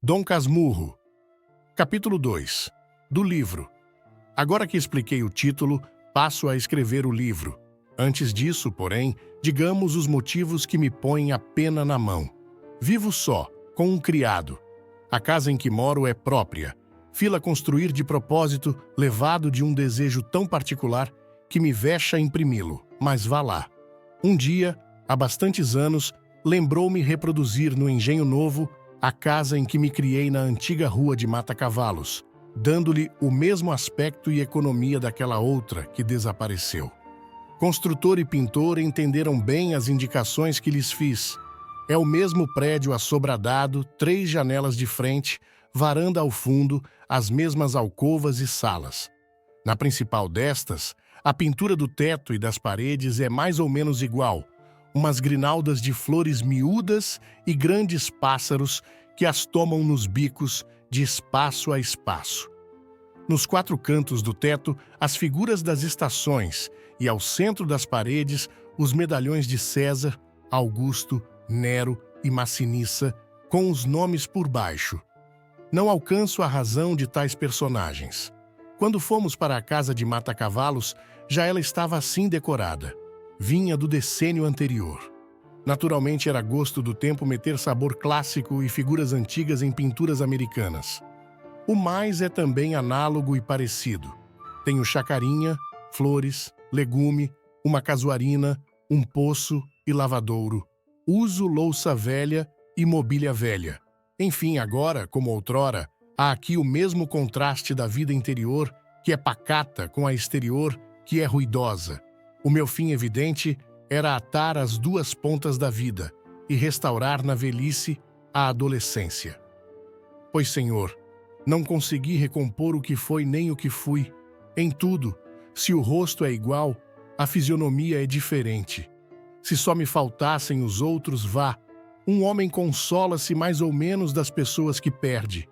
Dom Casmurro. Capítulo 2. Do livro. Agora que expliquei o título, passo a escrever o livro. Antes disso, porém, digamos os motivos que me põem a pena na mão. Vivo só, com um criado. A casa em que moro é própria. Fila construir de propósito, levado de um desejo tão particular que me vexa imprimi-lo, mas vá lá. Um dia, há bastantes anos, lembrou-me reproduzir no Engenho Novo a casa em que me criei na antiga rua de Mata-Cavalos, dando-lhe o mesmo aspecto e economia daquela outra que desapareceu. Construtor e pintor entenderam bem as indicações que lhes fiz. É o mesmo prédio assobradado, 3 janelas de frente, varanda ao fundo, as mesmas alcovas e salas. Na principal destas, a pintura do teto e das paredes é mais ou menos igual, umas grinaldas de flores miúdas e grandes pássaros que as tomam nos bicos de espaço a espaço. Nos 4 cantos do teto, as figuras das estações e ao centro das paredes, os medalhões de César, Augusto, Nero e Massinissa, com os nomes por baixo. Não alcanço a razão de tais personagens. Quando fomos para a casa de Mata-Cavalos, já ela estava assim decorada. Vinha do decênio anterior. Naturalmente era gosto do tempo meter sabor clássico e figuras antigas em pinturas americanas. O mais é também análogo e parecido. Tenho chacarinha, flores, legume, uma casuarina, um poço e lavadouro. Uso louça velha e mobília velha. Enfim, agora, como outrora, há aqui o mesmo contraste da vida interior, que é pacata, com a exterior, que é ruidosa. O meu fim evidente era atar as 2 pontas da vida e restaurar na velhice a adolescência. Pois, Senhor, não consegui recompor o que foi nem o que fui. Em tudo, se o rosto é igual, a fisionomia é diferente. Se só me faltassem os outros, vá. Um homem consola-se mais ou menos das pessoas que perde.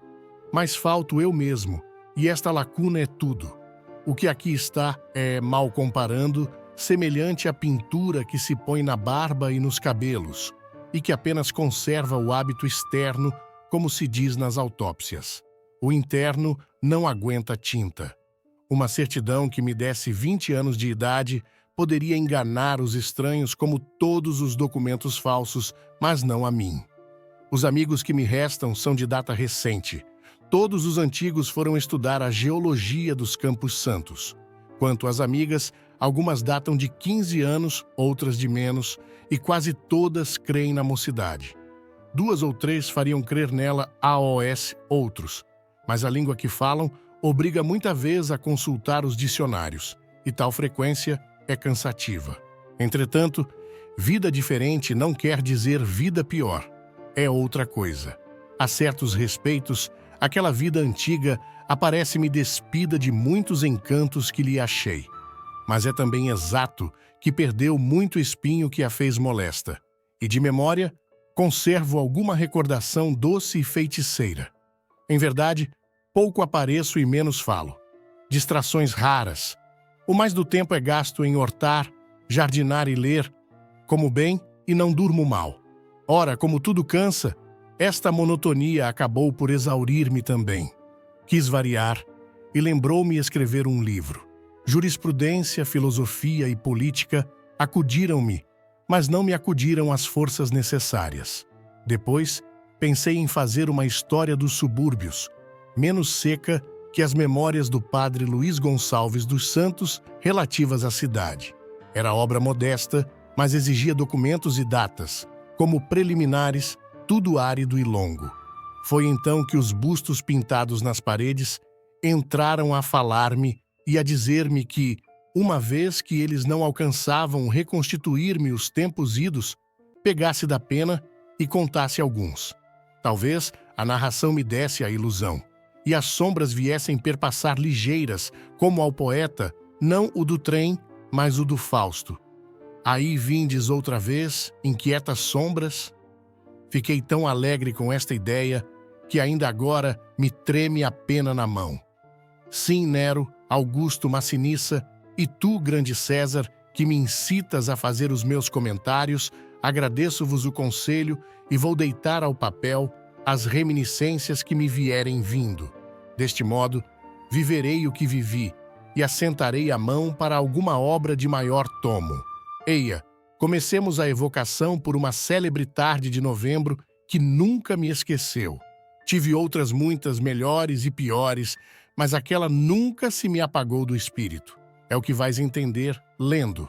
Mas falto eu mesmo, e esta lacuna é tudo. O que aqui está é, mal comparando, semelhante à pintura que se põe na barba e nos cabelos, e que apenas conserva o hábito externo, como se diz nas autópsias. O interno não aguenta tinta. Uma certidão que me desse 20 anos de idade poderia enganar os estranhos como todos os documentos falsos, mas não a mim. Os amigos que me restam são de data recente. Todos os antigos foram estudar a geologia dos Campos Santos. Quanto às amigas, algumas datam de 15 anos, outras de menos, e quase todas creem na mocidade. 2 ou 3 fariam crer nela AOS outros, mas a língua que falam obriga muita vez a consultar os dicionários, e tal frequência é cansativa. Entretanto, vida diferente não quer dizer vida pior. É outra coisa. A certos respeitos, aquela vida antiga aparece-me despida de muitos encantos que lhe achei. Mas é também exato que perdeu muito espinho que a fez molesta. E de memória, conservo alguma recordação doce e feiticeira. Em verdade, pouco apareço e menos falo. Distrações raras. O mais do tempo é gasto em hortar, jardinar e ler, como bem e não durmo mal. Ora, como tudo cansa, esta monotonia acabou por exaurir-me também. Quis variar e lembrou-me escrever um livro. Jurisprudência, filosofia e política acudiram-me, mas não me acudiram as forças necessárias. Depois, pensei em fazer uma história dos subúrbios, menos seca que as memórias do padre Luís Gonçalves dos Santos relativas à cidade. Era obra modesta, mas exigia documentos e datas, como preliminares, tudo árido e longo. Foi então que os bustos pintados nas paredes entraram a falar-me e a dizer-me que, uma vez que eles não alcançavam reconstituir-me os tempos idos, pegasse da pena e contasse alguns. Talvez a narração me desse a ilusão, e as sombras viessem perpassar ligeiras, como ao poeta, não o do trem, mas o do Fausto. Aí vindes outra vez, inquietas sombras. Fiquei tão alegre com esta ideia que ainda agora me treme a pena na mão. Sim, Nero, Augusto, Massinissa, e tu, grande César, que me incitas a fazer os meus comentários, agradeço-vos o conselho e vou deitar ao papel as reminiscências que me vierem vindo. Deste modo, viverei o que vivi e assentarei a mão para alguma obra de maior tomo. Eia, comecemos a evocação por uma célebre tarde de novembro que nunca me esqueceu. Tive outras muitas melhores e piores, mas aquela nunca se me apagou do espírito. É o que vais entender lendo.